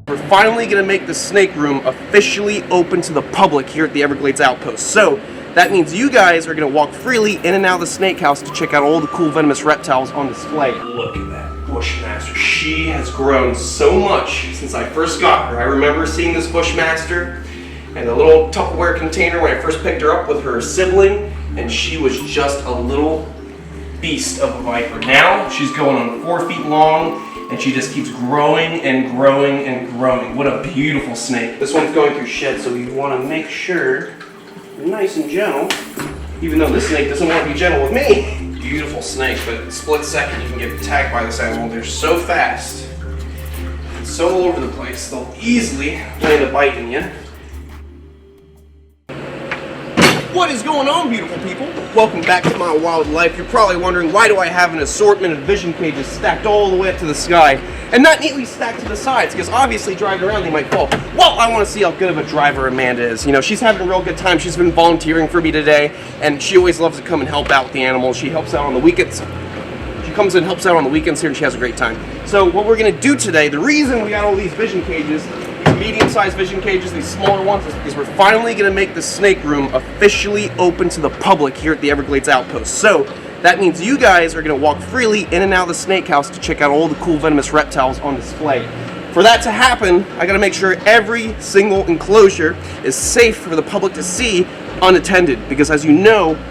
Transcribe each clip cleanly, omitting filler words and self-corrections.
We're finally going to make the snake room officially open to the public here at the Everglades Outpost. So that means you guys are going to walk freely in and out of the snake house to check out all the cool venomous reptiles on display. Look at that Bushmaster. She has grown so much since I first got her. I remember seeing this Bushmaster in a little Tupperware container when I first picked her up with her sibling, and she was just a little beast of a viper. Now she's going on 4 feet long, and she just keeps growing and growing and growing. What a beautiful snake. This one's going through shed, so you want to make sure you're nice and gentle, even though this snake doesn't want to be gentle with me. Beautiful snake, but in a split second you can get tagged by this animal. They're so fast, and so all over the place, they'll easily land a bite in you. What is going on, beautiful people? Welcome back to my wild life. You're probably wondering, why do I have an assortment of vision cages stacked all the way up to the sky and not neatly stacked to the sides? Because obviously driving around they might fall. Well, I want to see how good of a driver Amanda is. You know, she's having a real good time. She's been volunteering for me today, and she always loves to come and help out with the animals. She helps out on the weekends. She comes and helps out on the weekends here, and she has a great time. So what we're going to do today, the reason we got all these vision cages, medium-sized vision cages, these smaller ones, is because we're finally going to make the snake room officially open to the public here at the Everglades Outpost. So that means you guys are going to walk freely in and out of the snake house to check out all the cool venomous reptiles on display. For that to happen, I got to make sure every single enclosure is safe for the public to see unattended, because as you know,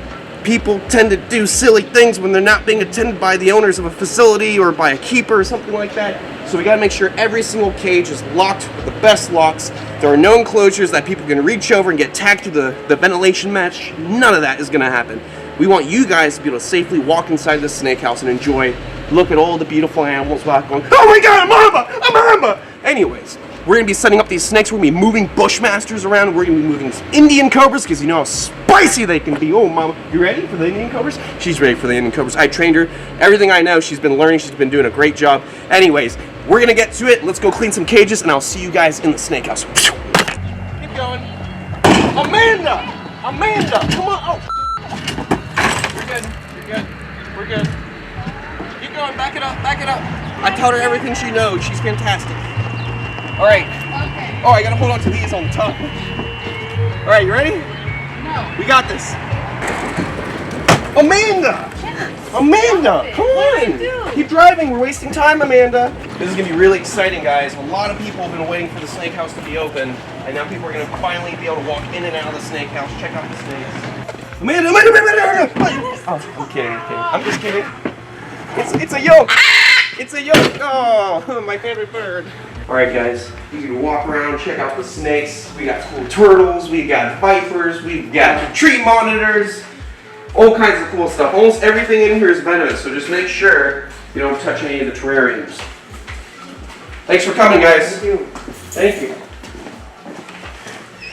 people tend to do silly things when they're not being attended by the owners of a facility or by a keeper or something like that. So we gotta make sure every single cage is locked with the best locks. There are no enclosures that people can reach over and get tagged through the ventilation mesh. None of that is gonna happen. We want you guys to be able to safely walk inside the snake house and enjoy, look at all the beautiful animals without going, oh my god, a mamba, a mamba! Anyways, we're going to be setting up these snakes. We're going to be moving Bushmasters around. We're going to be moving Indian cobras, because you know how spicy they can be. Oh, mama. You ready for the Indian cobras? She's ready for the Indian cobras. I trained her. Everything I know, she's been learning. She's been doing a great job. Anyways, we're going to get to it. Let's go clean some cages, and I'll see you guys in the snake house. Keep going. Amanda! Amanda! Come on. Oh. You're good. You're good. We're good. Keep going. Back it up. Back it up. I taught her everything she knows. She's fantastic. All right. Okay. Oh, I gotta hold on to these on the top. All right, you ready? No. We got this. Amanda! Yes. Amanda! Come on! Keep driving. We're wasting time, Amanda. This is gonna be really exciting, guys. A lot of people have been waiting for the snake house to be open, and now people are gonna finally be able to walk in and out of the snake house, check out the snakes. Amanda! Amanda! Oh, I'm kidding. I'm just kidding. It's a yoke. It's a yoke. Oh, my favorite bird. Alright guys, you can walk around, check out the snakes. We got cool turtles, we got vipers, we've got tree monitors, all kinds of cool stuff. Almost everything in here is venomous, so just make sure you don't touch any of the terrariums. Thanks for coming, guys. Thank you. Thank you.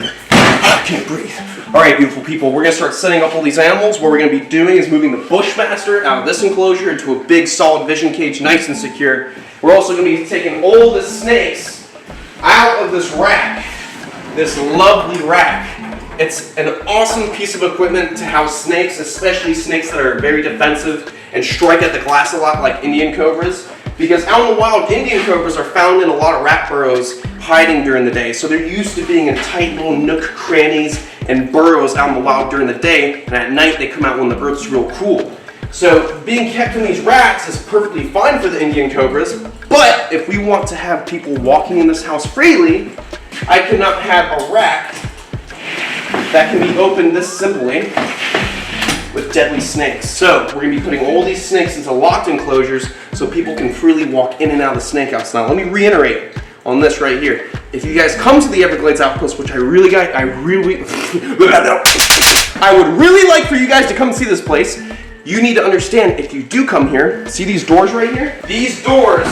I can't breathe. Alright, beautiful people, we're going to start setting up all these animals. What we're going to be doing is moving the Bushmaster out of this enclosure into a big solid vision cage, nice and secure. We're also going to be taking all the snakes out of this rack, this lovely rack. It's an awesome piece of equipment to house snakes, especially snakes that are very defensive and strike at the glass a lot, like Indian cobras. Because out in the wild, Indian cobras are found in a lot of rat burrows hiding during the day. So they're used to being in tight little nook crannies and burrows out in the wild during the day, and at night they come out when the earth's real cool. So being kept in these racks is perfectly fine for the Indian cobras, but if we want to have people walking in this house freely, I cannot have a rack that can be opened this simply with deadly snakes. So we're going to be putting all these snakes into locked enclosures so people can freely walk in and out of the snake house. Now let me reiterate on this right here. If you guys come to the Everglades Outpost, which I would really like for you guys to come see this place, you need to understand, if you do come here, see these doors right here? These doors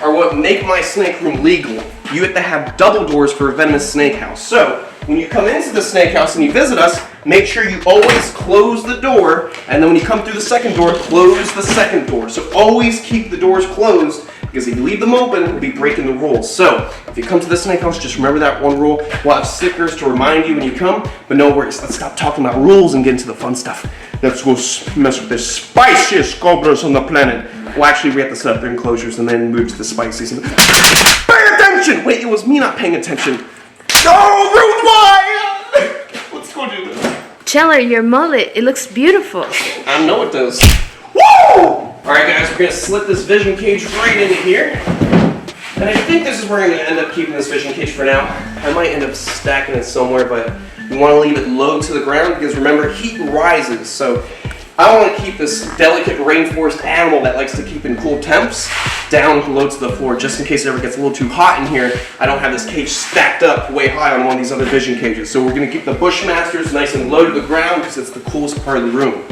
are what make my snake room legal. You have to have double doors for a venomous snake house. So when you come into the snake house and you visit us, make sure you always close the door, and then when you come through the second door, close the second door. So always keep the doors closed, because if you leave them open, we'll be breaking the rules. So if you come to the snake house, just remember that one rule. We'll have stickers to remind you when you come, but no worries. Let's stop talking about rules and get into the fun stuff. Let's go mess with the spiciest cobras on the planet. Well, actually, we have to set up their enclosures and then move to the spiciest. Pay attention! Wait, was me not paying attention. Oh, Ruth, why? Let's go do this. Chandler, your mullet, it looks beautiful. I know it does. Woo! Alright guys, we're going to slip this vision cage right into here. And I think this is where I'm going to end up keeping this vision cage for now. I might end up stacking it somewhere, but we want to leave it low to the ground because remember, heat rises. So I want to keep this delicate rainforest animal that likes to keep in cool temps down low to the floor, just in case it ever gets a little too hot in here. I don't have this cage stacked up way high on one of these other vision cages. So we're going to keep the Bushmasters nice and low to the ground because it's the coolest part of the room.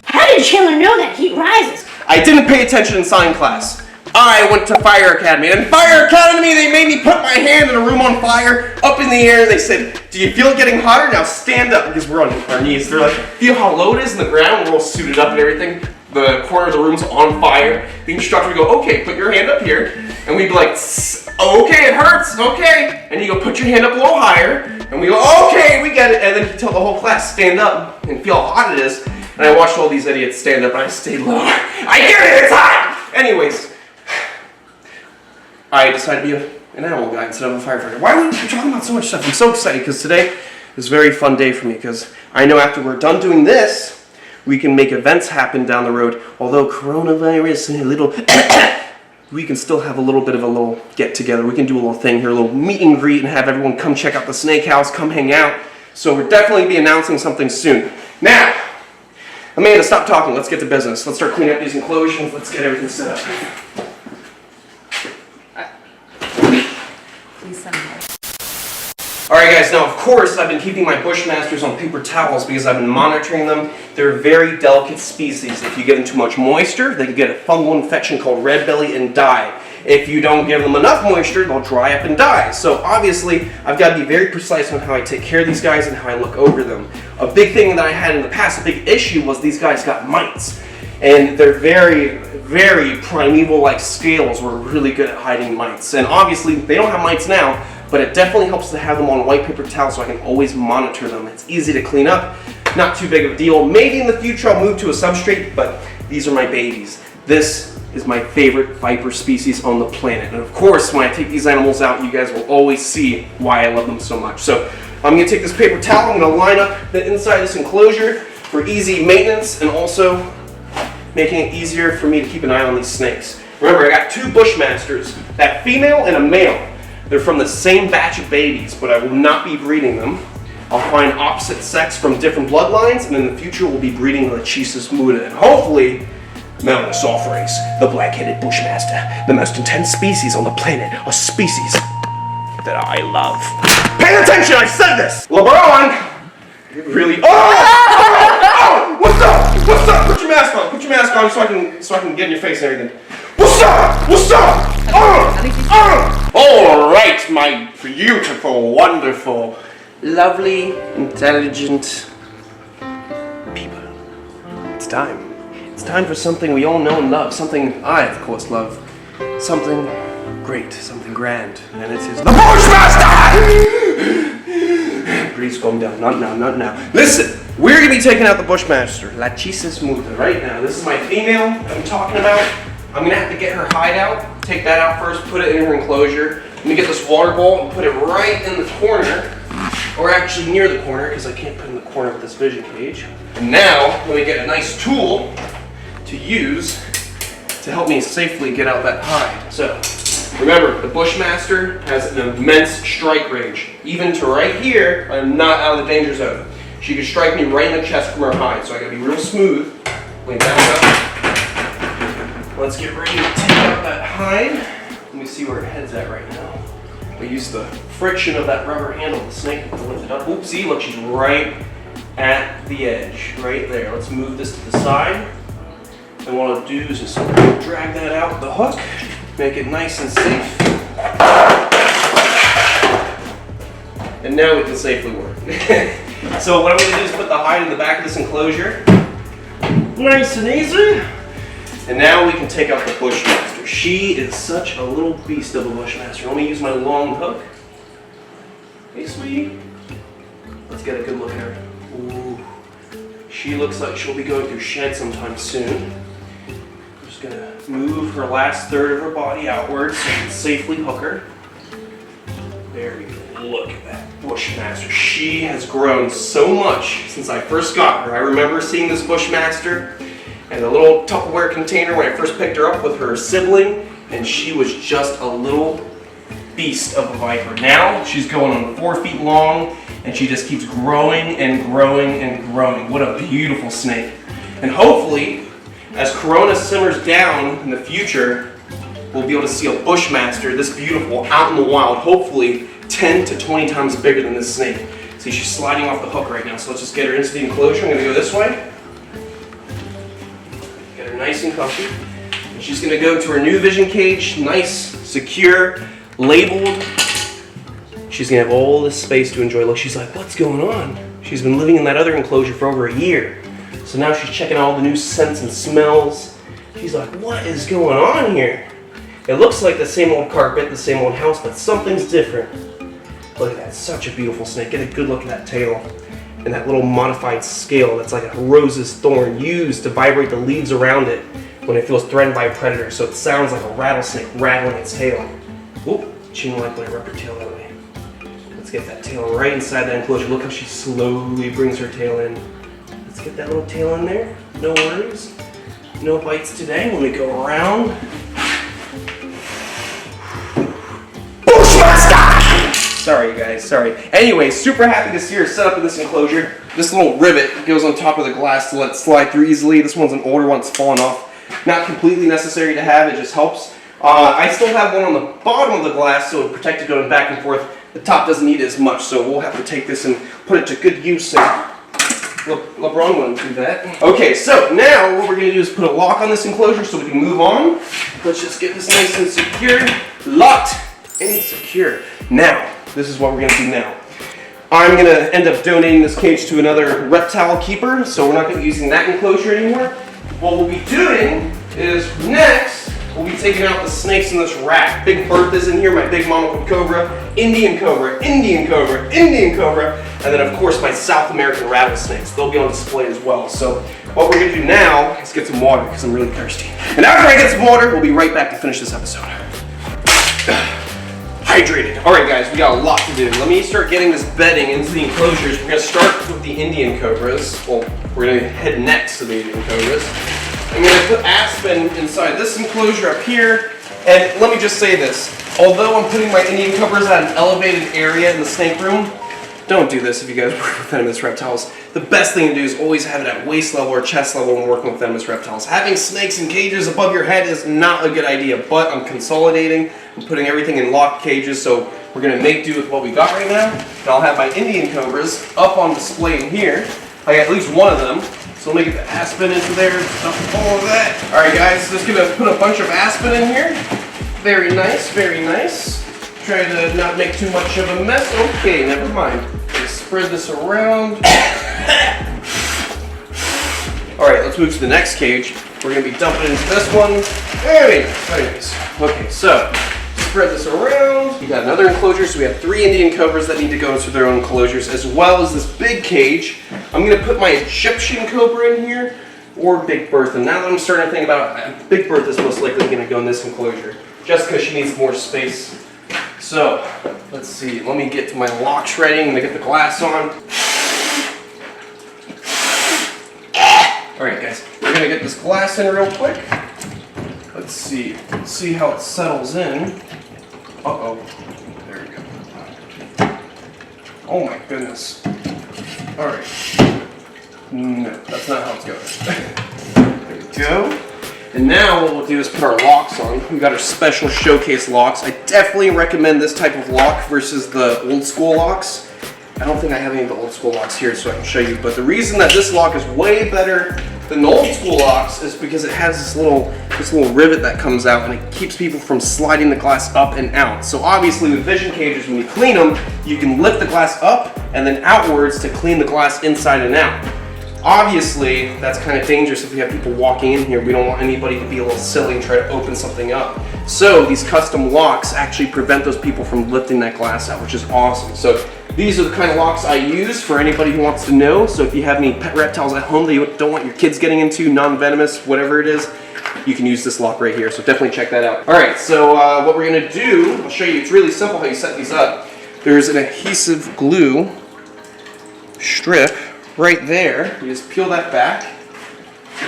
How did Chandler know that heat rises? I didn't pay attention in science class. I went to Fire Academy, and in Fire Academy they made me put my hand in a room on fire, up in the air. They said, do you feel it getting hotter? Now stand up, because we're on our knees. They're like, feel how low it is in the ground? We're all suited up and everything. The corner of the room's on fire. The instructor would go, okay, put your hand up here. And we'd be like, okay, it hurts, okay. And he'd go, put your hand up a little higher. And we go, okay, we get it. And then he'd tell the whole class, stand up and feel how hot it is. And I watched all these idiots stand up and I stayed low. I get it, it's hot! Anyways, I decided to be an animal guy instead of a firefighter. Why are we talking about so much stuff? I'm so excited because today is a very fun day for me because I know after we're done doing this, we can make events happen down the road. Although coronavirus and a little, we can still have a little bit of a little get together. We can do a little thing here, a little meet and greet and have everyone come check out the snake house, come hang out. So we're definitely be announcing something soon. Now, Amanda, stop talking. Let's get to business. Let's start cleaning up these enclosures. Let's get everything set up. Alright guys, now of course I've been keeping my Bushmasters on paper towels because I've been monitoring them. They're a very delicate species. If you give them too much moisture, they can get a fungal infection called red belly and die. If you don't give them enough moisture, they'll dry up and die. So obviously, I've got to be very precise on how I take care of these guys and how I look over them. A big thing that I had in the past, a big issue, was these guys got mites. And they're very, very primeval-like scales were really good at hiding mites. And obviously, they don't have mites now, but it definitely helps to have them on white paper towels so I can always monitor them. It's easy to clean up, not too big of a deal. Maybe in the future I'll move to a substrate, but these are my babies. This is my favorite viper species on the planet. And of course, when I take these animals out, you guys will always see why I love them so much. So I'm gonna take this paper towel, I'm gonna line up the inside of this enclosure for easy maintenance and also making it easier for me to keep an eye on these snakes. Remember, I got two Bushmasters, that female and a male. They're from the same batch of babies, but I will not be breeding them. I'll find opposite sex from different bloodlines, and in the future we'll be breeding Lachesis muda, and hopefully Venomous Reptiles, the black-headed Bushmaster, the most intense species on the planet, a species that I love. Pay attention, I said this! LeBron! Really? Oh! What's up? What's up? Put your mask on. Put your mask on so I can get in your face and everything. What's up? What's up? All right, my beautiful, wonderful, lovely, intelligent people. It's time. It's time for something we all know and love. Something I, of course, love. Something great. Something grand. And it is the Bushmaster! Please calm down. Not now, not now. Listen, we're going to be taking out the Bushmaster, Lachesis muda, right now. This is my female I'm talking about. I'm going to have to get her hide out, take that out first, put it in her enclosure. I'm going to get this water bowl and put it right in the corner, or actually near the corner, because I can't put it in the corner with this vision cage. And now, let me get a nice tool to use to help me safely get out that hide. So, remember, the Bushmaster has an immense strike range. Even to right here, I'm not out of the danger zone. She could strike me right in the chest from her hide, so I gotta be real smooth. Lay back up. Let's get ready to take out that hide. Let me see where her head's at right now. I use the friction of that rubber handle of the snake to lift it up. Oopsie, look, she's right at the edge, right there. Let's move this to the side. And what I'll do is just drag that out with the hook, make it nice and safe. And now we can safely work. So what I'm going to do is put the hide in the back of this enclosure. Nice and easy. And now we can take out the Bushmaster. She is such a little beast of a Bushmaster. Let me use my long hook. Hey, sweetie. Let's get a good look at her. Ooh. She looks like she'll be going through shed sometime soon. I'm just going to move her last third of her body outwards so I can safely hook her. There we go. Look at that Bushmaster. She has grown so much since I first got her. I remember seeing this Bushmaster in a little Tupperware container when I first picked her up with her sibling, and she was just a little beast of a viper. Now she's going on 4 feet long, and she just keeps growing and growing and growing. What a beautiful snake. And hopefully, as Corona simmers down in the future, we'll be able to see a Bushmaster, this beautiful, out in the wild, hopefully 10 to 20 times bigger than this snake. See, she's sliding off the hook right now, so let's just get her into the enclosure. I'm gonna go this way. Get her nice and comfy. And she's gonna go to her new vision cage, nice, secure, labeled. She's gonna have all this space to enjoy. Look, she's like, what's going on? She's been living in that other enclosure for over a year. So now she's checking out all the new scents and smells. She's like, what is going on here? It looks like the same old carpet, the same old house, but something's different. Look at that, such a beautiful snake. Get a good look at that tail and that little modified scale that's like a rose's thorn used to vibrate the leaves around it when it feels threatened by a predator. So it sounds like a rattlesnake rattling its tail. Whoop, she didn't like when I rubbed her tail that way. Let's get that tail right inside that enclosure. Look how she slowly brings her tail in. Let's get that little tail in there. No worries. No bites today when we go around. Sorry, you guys, sorry. Anyway, super happy to see her set up in this enclosure. This little rivet goes on top of the glass to let it slide through easily. This one's an older one, it's fallen off. Not completely necessary to have, it just helps. I still have one on the bottom of the glass so it'll protect it going back and forth. The top doesn't need it as much, so we'll have to take this and put it to good use. And LeBron wouldn't do that. Okay, so now what we're going to do is put a lock on this enclosure so we can move on. Let's just get this nice and secure. Locked and secure. Now, this is what we're going to do now. I'm going to end up donating this cage to another reptile keeper, so we're not going to be using that enclosure anymore. What we'll be doing is next, we'll be taking out the snakes in this rack. Big Bertha's in here, my big monocled cobra, Indian cobra, Indian cobra, Indian cobra, and then of course my South American rattlesnakes. They'll be on display as well. So what we're going to do now is get some water because I'm really thirsty. And after I get some water, we'll be right back to finish this episode. Hydrated. Alright guys, we got a lot to do. Let me start getting this bedding into the enclosures. We're going to start with the Indian cobras. Well, we're going to head next to the Indian cobras. I'm going to put Aspen inside this enclosure up here. And let me just say this. Although I'm putting my Indian cobras at an elevated area in the snake room, don't do this if you guys work with venomous reptiles. The best thing to do is always have it at waist level or chest level when working with venomous reptiles. Having snakes in cages above your head is not a good idea, but I'm consolidating. I'm putting everything in locked cages, so we're going to make do with what we got right now. And I'll have my Indian cobras up on display in here. I got at least one of them. So let me get the Aspen into there, dump all of that. Alright guys, just going to put a bunch of Aspen in here. Very nice, very nice. Try to not make too much of a mess. Okay, never mind. Just spread this around. Alright, let's move to the next cage. We're going to be dumping into this one. Very nice, very nice. Okay, so spread this around. We got another enclosure, so we have 3 Indian cobras that need to go into their own enclosures, as well as this big cage. I'm going to put my Egyptian cobra in here, or Big Bertha. Now that I'm starting to think about it, Big Bertha is most likely going to go in this enclosure, just because she needs more space. So, let's see, let me get to my locks ready. I'm going to get the glass on. Alright guys, we're going to get this glass in real quick. Let's see how it settles in. Uh-oh, there we go. Oh my goodness. Alright. No, that's not how it's going. There we go. And now what we'll do is put our locks on. We've got our special showcase locks. I definitely recommend this type of lock versus the old school locks. I don't think I have any of the old school locks here so I can show you, but the reason that this lock is way better than the old school locks is because it has this little rivet that comes out and it keeps people from sliding the glass up and out. So obviously with vision cages, when you clean them, you can lift the glass up and then outwards to clean the glass inside and out. Obviously, that's kind of dangerous if we have people walking in here. We don't want anybody to be a little silly and try to open something up. So these custom locks actually prevent those people from lifting that glass out, which is awesome. So these are the kind of locks I use for anybody who wants to know. So if you have any pet reptiles at home that you don't want your kids getting into, non-venomous, whatever it is, you can use this lock right here. So definitely check that out. All right, so what we're gonna do, I'll show you, it's really simple how you set these up. there's an adhesive glue strip right there. You just peel that back,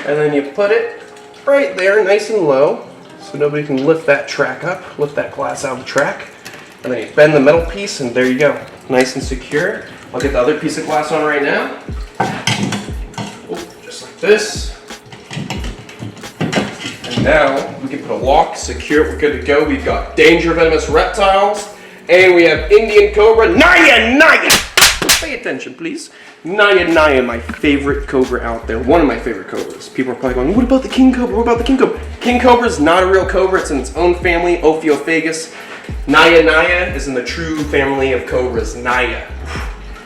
and then you put it right there, nice and low, so nobody can lift that track up, lift that glass out of the track. And then you bend the metal piece, and there you go. Nice and secure. I'll get the other piece of glass on right now. Oh, just like this. And now we can put a lock, secure it, we're good to go. We've got Danger Venomous Reptiles, and we have Indian Cobra, Naya Naya! Pay attention, please. Naya Naya, my favorite cobra out there. One of my favorite cobras. People are probably going, what about the king cobra? What about the king cobra? King cobra is not a real cobra. It's in its own family, Ophiophagus. Naya Naya is in the true family of cobras. Naya.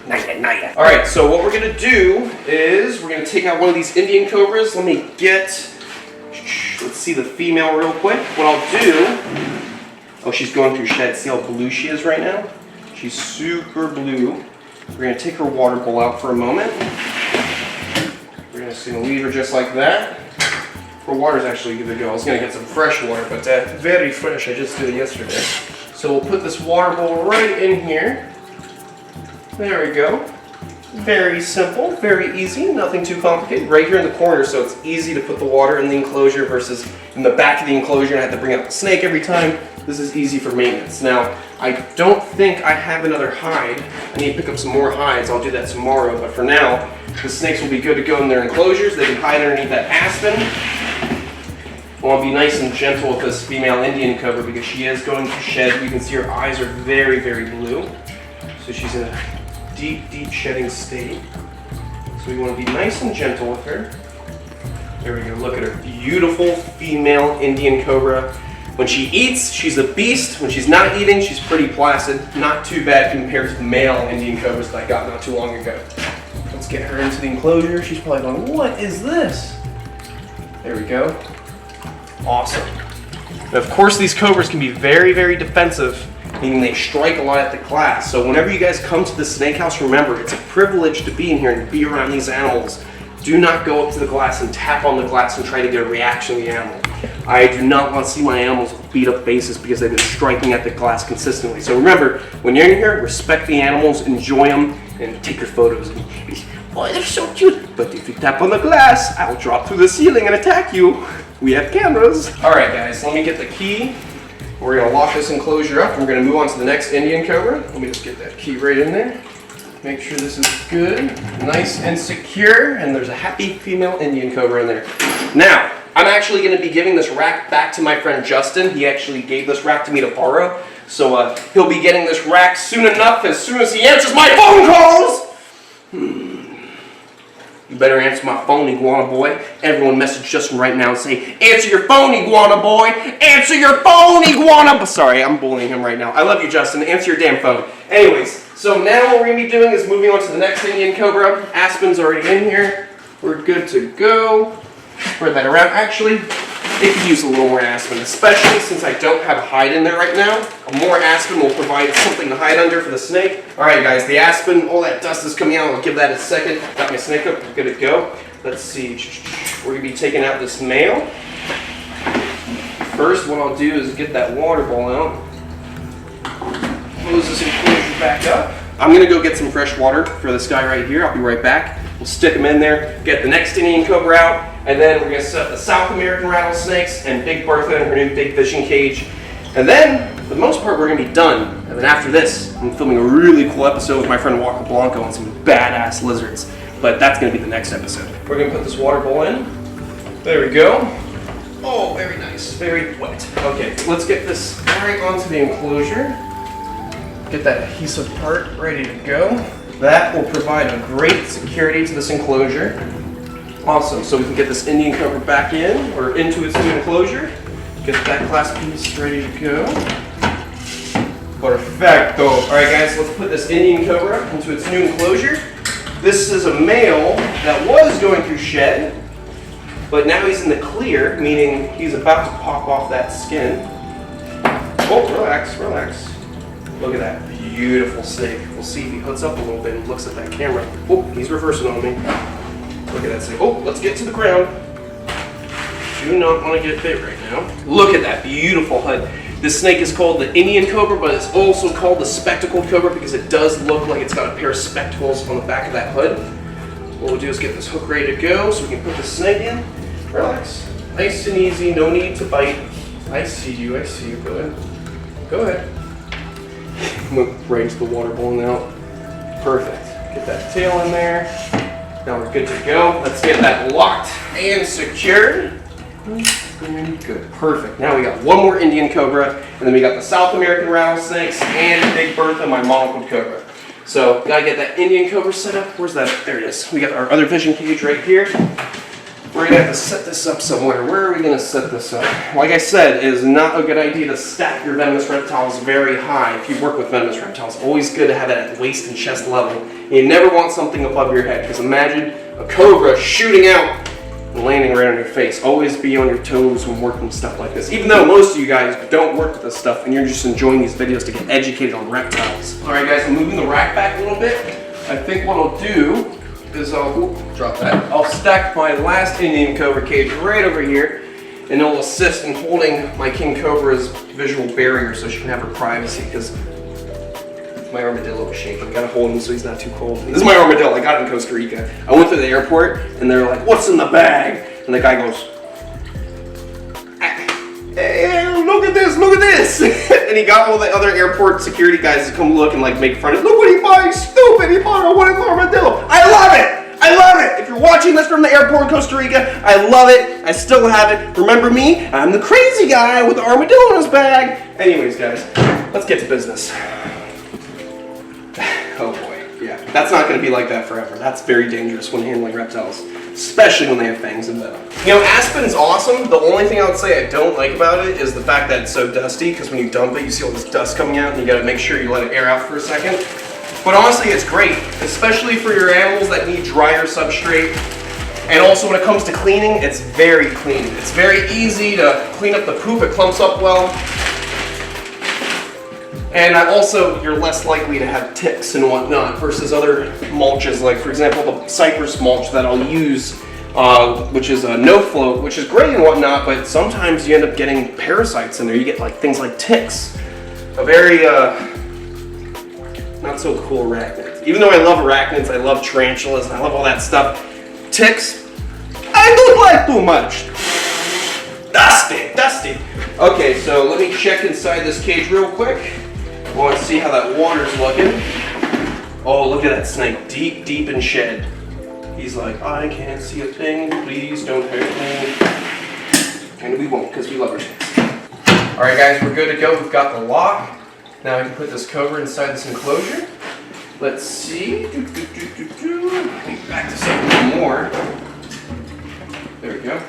Naya Naya. All right, so what we're gonna do is we're gonna take out one of these Indian cobras. Let me get, let's see the female real quick. What I'll do, oh, she's going through shed. See how blue she is right now? She's super blue. We're going to take her water bowl out for a moment. We're just going to leave her just like that. Her water's actually good to go. I was going to get some fresh water, but very fresh. I just did it yesterday. So we'll put this water bowl right in here. There we go. Very simple, very easy, nothing too complicated. Right here in the corner, so it's easy to put the water in the enclosure versus in the back of the enclosure and I have to bring out the snake every time. This is easy for maintenance. Now, I don't think I have another hide. I need to pick up some more hides. I'll do that tomorrow, but for now, the snakes will be good to go in their enclosures. They can hide underneath that aspen. I want to be nice and gentle with this female Indian cobra because she is going to shed. You can see her eyes are very, very blue. So she's in a deep, deep shedding state. So we want to be nice and gentle with her. There we go. Look at her. Beautiful female Indian cobra. When she eats, she's a beast. When she's not eating, she's pretty placid. Not too bad compared to the male Indian cobras that I got not too long ago. Let's get her into the enclosure. She's probably going, what is this? There we go. Awesome. And of course, these cobras can be very, very defensive, meaning they strike a lot at the glass. So whenever you guys come to the snake house, remember, it's a privilege to be in here and be around these animals. Do not go up to the glass and tap on the glass and try to get a reaction to the animal. I do not want to see my animals with beat up faces because they've been striking at the glass consistently. So remember, when you're in here, respect the animals, enjoy them, and take your photos. Oh, they're so cute. But if you tap on the glass, I'll drop through the ceiling and attack you. We have cameras. All right, guys, let me get the key. We're gonna lock this enclosure up. We're gonna move on to the next Indian cobra. Let me just get that key right in there. Make sure this is good, nice and secure, and there's a happy female Indian cobra in there. Now, I'm actually gonna be giving this rack back to my friend Justin. He actually gave this rack to me to borrow. So he'll be getting this rack soon enough, as soon as he answers my phone calls. You better answer my phone, iguana boy. Everyone message Justin right now and say, answer your phone, iguana boy. Answer your phone, iguana. Sorry, I'm bullying him right now. I love you, Justin. Answer your damn phone. Anyways, so now what we're going to be doing is moving on to the next Indian cobra. Aspen's already in here. We're good to go. Spread that around. Actually, it could use a little more aspen, especially since I don't have a hide in there right now. More aspen will provide something to hide under for the snake. All right, guys, the aspen, all that dust is coming out. I'll give that a second. Got my snake up, good to go. Let's see, we're gonna be taking out this male. First, what I'll do is get that water bowl out. Close this enclosure back up. I'm gonna go get some fresh water for this guy right here. I'll be right back. We'll stick him in there, get the next Indian cobra out, and then we're gonna set up the South American rattlesnakes and Big Bertha in her new big fishing cage. And then, for the most part, we're gonna be done. And then after this, I'm filming a really cool episode with my friend Walker Blanco on some badass lizards. But that's gonna be the next episode. We're gonna put this water bowl in. There we go. Oh, very nice, very wet. Okay, let's get this right onto the enclosure. Get that adhesive part ready to go. That will provide a great security to this enclosure. Awesome, so we can get this Indian cobra back in, or into its new enclosure. Get that glass piece ready to go. Perfecto. All right, guys, let's put this Indian cobra into its new enclosure. This is a male that was going through shed, but now he's in the clear, meaning he's about to pop off that skin. Oh, relax, relax. Look at that beautiful snake. We'll see if he hooks up a little bit and looks at that camera. Oh, he's reversing on me. Look at that snake. Oh, let's get to the ground. Do not want to get bit right now. Look at that beautiful HUD. This snake is called the Indian cobra, but it's also called the spectacled cobra because it does look like it's got a pair of spectacles on the back of that hood. What we'll do is get this hook ready to go so we can put the snake in. Relax. Nice and easy, no need to bite. I see you, I see you. Go ahead. Go ahead. Went right into the water bowl now. Perfect. Get that tail in there. Now we're good to go. Let's get that locked and secured. Good, perfect. Now we got one more Indian cobra, and then we got the South American rattlesnakes and Big Bertha, my monocled cobra. So, gotta get that Indian cobra set up. Where's that? There it is. We got our other vision cage right here. We're gonna have to set this up somewhere. Where are we gonna set this up? Like I said, it is not a good idea to stack your venomous reptiles very high. If you work with venomous reptiles, always good to have it at waist and chest level. You never want something above your head, because imagine a cobra shooting out and landing right on your face. Always be on your toes when working stuff like this. Even though most of you guys don't work with this stuff and you're just enjoying these videos to get educated on reptiles. Alright guys, I'm moving the rack back a little bit. I think what I'll do is I'll stack my last Indian cobra cage right over here, and it'll assist in holding my king cobra's visual barrier so she can have her privacy, because my armadillo is shaking. Gotta hold him so he's not too cold. This is my armadillo. I got it in Costa Rica. I went to the airport and they're like, "What's in the bag?" And the guy goes, "Hey, look at this, look at this." And he got all the other airport security guys to come look and like make fun of him. "Look what he bought, he's stupid, he bought a wooden armadillo." I love it! I love it! If you're watching this from the airport in Costa Rica, I love it. I still have it. Remember me? I'm the crazy guy with the armadillo in his bag. Anyways, guys, let's get to business. Oh boy, yeah. That's not going to be like that forever. That's very dangerous when handling reptiles, especially when they have fangs and venom. You know, aspen's awesome. The only thing I would say I don't like about it is the fact that it's so dusty, because when you dump it, you see all this dust coming out, and you got to make sure you let it air out for a second. But honestly, it's great, especially for your animals that need drier substrate. And also when it comes to cleaning, it's very clean. It's very easy to clean up the poop. It clumps up well. And also, you're less likely to have ticks and whatnot versus other mulches, like for example, the cypress mulch that I'll use, which is a no float, which is great and whatnot, but sometimes you end up getting parasites in there. You get like things like ticks. A very not so cool arachnid. Even though I love arachnids, I love tarantulas, and I love all that stuff, ticks, I don't like too much. Dusty, dusty. Okay, so let me check inside this cage real quick. I want to see how that water's looking. Oh, look at that snake, deep, deep in shed. He's like, "I can't see a thing, please don't hurt me." And we won't, because we love our snakes. Alright guys, we're good to go. We've got the lock. Now I can put this cobra inside this enclosure. Let's see. Back this up a little more. There we go.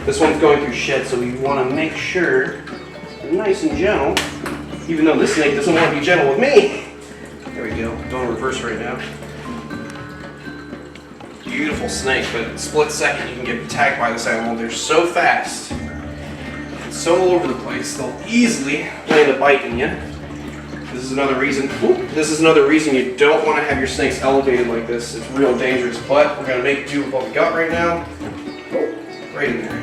This one's going through shed, so we want to make sure they're nice and gentle, even though this snake doesn't want to be gentle with me. There we go. Going reverse right now. Beautiful snake, but split second you can get tagged by this animal. They're so fast, and so all over the place. They'll easily land a bite in you. This is another reason. You don't want to have your snakes elevated like this. It's real dangerous. But we're gonna make do with what we got right now. Right in there.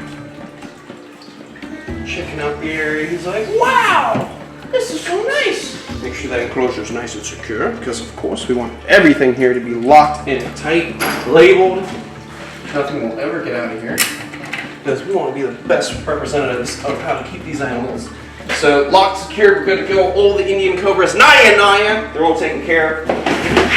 Checking out the area. He's like, "Wow, this is so nice." Make sure that enclosure is nice and secure, because of course we want everything here to be locked in tight, labeled. Nothing will ever get out of here, because we want to be the best representatives of how to keep these animals. So locked, secured, we're good to go. All the Indian cobras, Naya, they're all taken care of.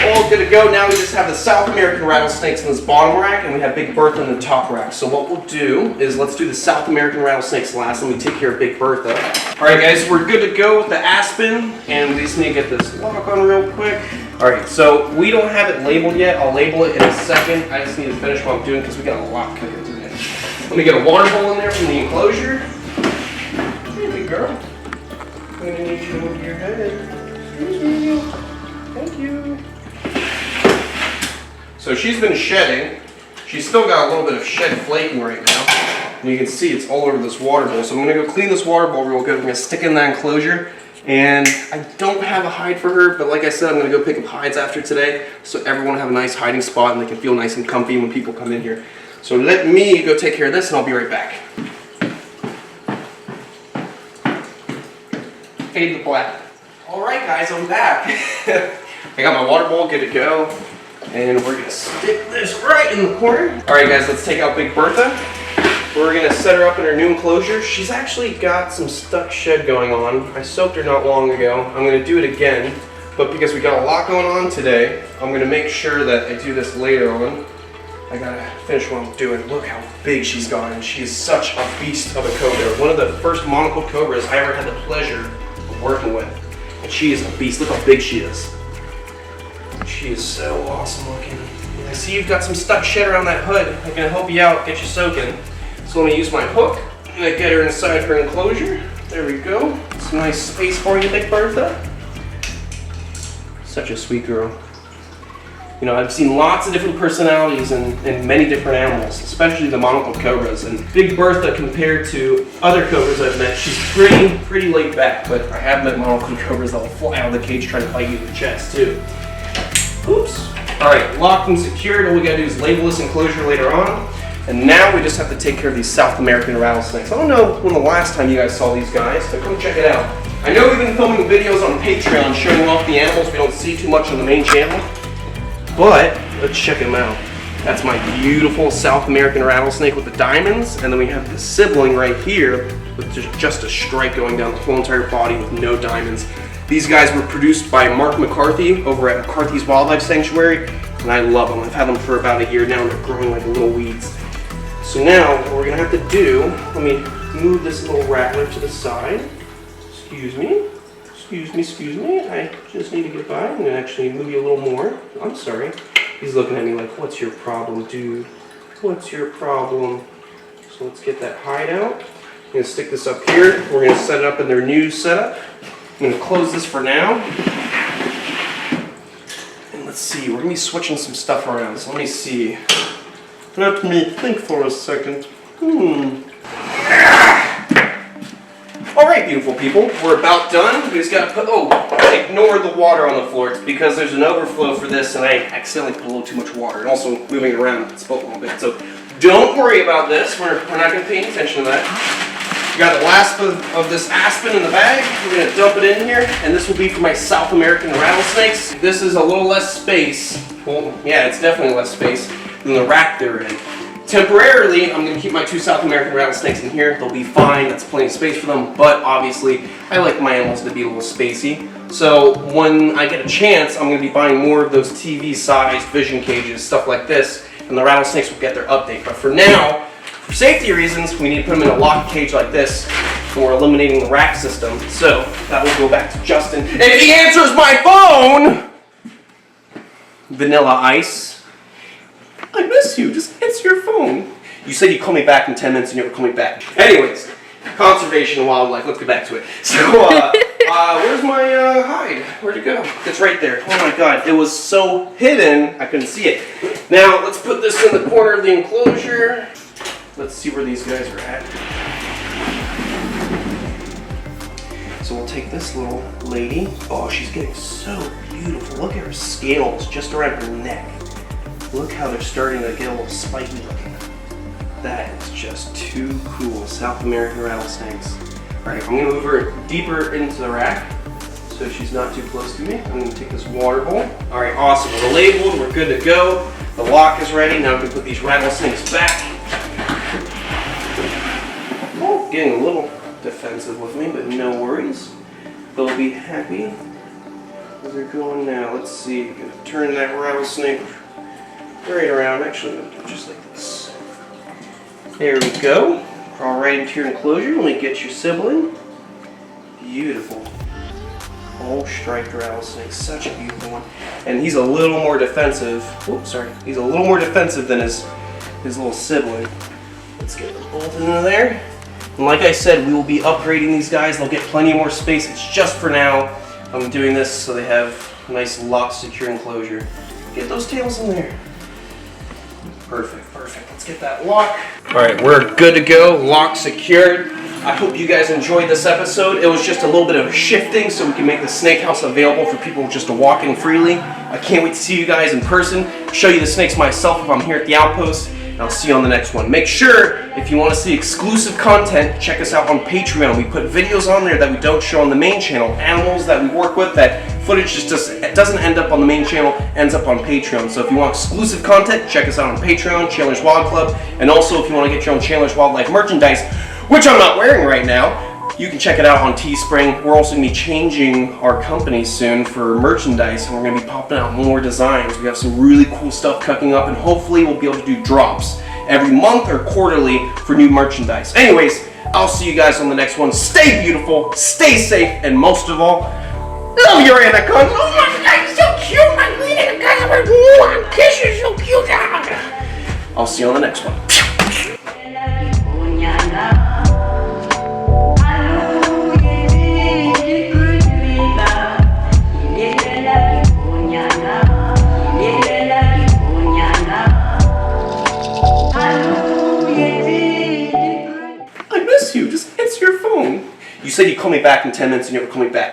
All good to go. Now we just have the South American rattlesnakes in this bottom rack, and we have Big Bertha in the top rack. So what we'll do is let's do the South American rattlesnakes last, and we take care of Big Bertha. All right, guys, we're good to go with the aspen, and we just need to get this lock on real quick. All right, so we don't have it labeled yet. I'll label it in a second. I just need to finish what I'm doing because we got a lot cooking today. Let me get a water bowl in there from the enclosure. Hey, big girl. I'm gonna need you to move your head. Excuse me. Thank you. So she's been shedding. She's still got a little bit of shed flaking right now. And you can see it's all over this water bowl. So I'm gonna go clean this water bowl real good. I'm gonna stick it in that enclosure. And I don't have a hide for her, but like I said, I'm gonna go pick up hides after today, so everyone will have a nice hiding spot and they can feel nice and comfy when people come in here. So let me go take care of this and I'll be right back. Fade the black. Alright guys, I'm back. I got my water bowl good to go. And we're gonna stick this right in the corner. Alright guys, let's take out Big Bertha. We're gonna set her up in her new enclosure. She's actually got some stuck shed going on. I soaked her not long ago. I'm gonna do it again. But because we got a lot going on today, I'm gonna make sure that I do this later on. I gotta finish what I'm doing. Look how big she's gotten. She is such a beast of a cobra. One of the first monocle cobras I ever had the pleasure of working with. And she is a beast. Look how big she is. She is so awesome looking. I see you've got some stuck shed around that hood. I'm gonna help you out, get you soaking. So let me use my hook. I'm gonna get her inside her enclosure. There we go. Some nice space for you, Big Bertha. Such a sweet girl. You know, I've seen lots of different personalities in many different animals, especially the monocle cobras. And Big Bertha, compared to other cobras I've met, she's pretty laid back. But I have met monocle cobras that will fly out of the cage trying to bite you in the chest too. Oops. All right, locked and secured. All we gotta do is label this enclosure later on. And now we just have to take care of these South American rattlesnakes. I don't know when the last time you guys saw these guys, so come check it out. I know we've been filming videos on Patreon showing off the animals we don't see too much on the main channel. But let's check them out. That's my beautiful South American rattlesnake with the diamonds, and then we have this sibling right here with just a stripe going down the whole entire body with no diamonds. These guys were produced by Mark McCarthy over at McCarthy's Wildlife Sanctuary, and I love them. I've had them for about a year now, and they're growing like little weeds. So now what we're gonna have to do, let me move this little rattler to the side. Excuse me. Excuse me, I just need to get by. I'm gonna actually move you a little more. I'm sorry. He's looking at me like, what's your problem, dude? What's your problem? So let's get that hide out. I'm gonna stick this up here. We're gonna set it up in their new setup. I'm gonna close this for now. And let's see, we're gonna be switching some stuff around. So let me see. Let me think for a second. Alright, beautiful people, we're about done. We just gotta put, ignore the water on the floor. It's because there's an overflow for this and I accidentally put a little too much water. And also moving it around, it spoke a little bit. So don't worry about this, we're not gonna pay any attention to that. We got the last of this aspen in the bag. We're gonna dump it in here, and this will be for my South American rattlesnakes. This is a little less space. Well, yeah, it's definitely less space than the rack they're in. Temporarily, I'm going to keep my two South American rattlesnakes in here. They'll be fine. That's plenty of space for them. But obviously, I like my animals to be a little spacey. So when I get a chance, I'm going to be buying more of those TV-sized vision cages, stuff like this. And the rattlesnakes will get their update. But for now, for safety reasons, we need to put them in a locked cage like this. And we're eliminating the rack system. So that will go back to Justin. If he answers my phone! Vanilla Ice. I miss you, just answer your phone. You said you'd call me back in 10 minutes and you never call me back. Anyways, conservation and wildlife, let's get back to it. So, where's my hide? Where'd it go? It's right there. Oh my god, it was so hidden, I couldn't see it. Now, let's put this in the corner of the enclosure. Let's see where these guys are at. So we'll take this little lady. Oh, she's getting so beautiful. Look at her scales just around her neck. Look how they're starting to get a little spiky looking. That is just too cool. South American rattlesnakes. Alright, I'm going to move her deeper into the rack so she's not too close to me. I'm going to take this water bowl. Alright, awesome. We're labeled. We're good to go. The lock is ready. Now we can put these rattlesnakes back. Oh, getting a little defensive with me, but no worries. They'll be happy. Where's they're going now? Let's see. I'm going to turn that rattlesnake right around. Actually, I'm going to do it just like this. There we go. Crawl right into your enclosure. Let me get your sibling. Beautiful. All striped rattlesnake. Such a beautiful one. And he's a little more defensive. Oops, sorry. He's a little more defensive than his little sibling. Let's get them both into there. And like I said, we will be upgrading these guys. They'll get plenty more space. It's just for now. I'm doing this so they have a nice locked, secure enclosure. Get those tails in there. Perfect, perfect. Let's get that lock. All right, we're good to go. Lock secured. I hope you guys enjoyed this episode. It was just a little bit of shifting so we can make the snake house available for people just to walk in freely. I can't wait to see you guys in person, show you the snakes myself if I'm here at the outpost. and I'll see you on the next one. Make sure, if you want to see exclusive content, check us out on Patreon. We put videos on there that we don't show on the main channel, animals that we work with, that footage just doesn't end up on the main channel, ends up on Patreon. So if you want exclusive content, check us out on Patreon, Chandler's Wild Club, and also if you want to get your own Chandler's Wildlife merchandise, which I'm not wearing right now, you can check it out on Teespring. We're also going to be changing our company soon for merchandise, and we're going to be popping out more designs. We have some really cool stuff cooking up, and hopefully we'll be able to do drops every month or quarterly for new merchandise. Anyways, I'll see you guys on the next one. Stay beautiful, stay safe, and most of all, love your anaconda. Oh my God, you're so cute, my green anaconda. Kiss you, so cute. I'll see you on the next one. I miss you. Just answer your phone. You said you'd call me back in 10 minutes and you never call me back.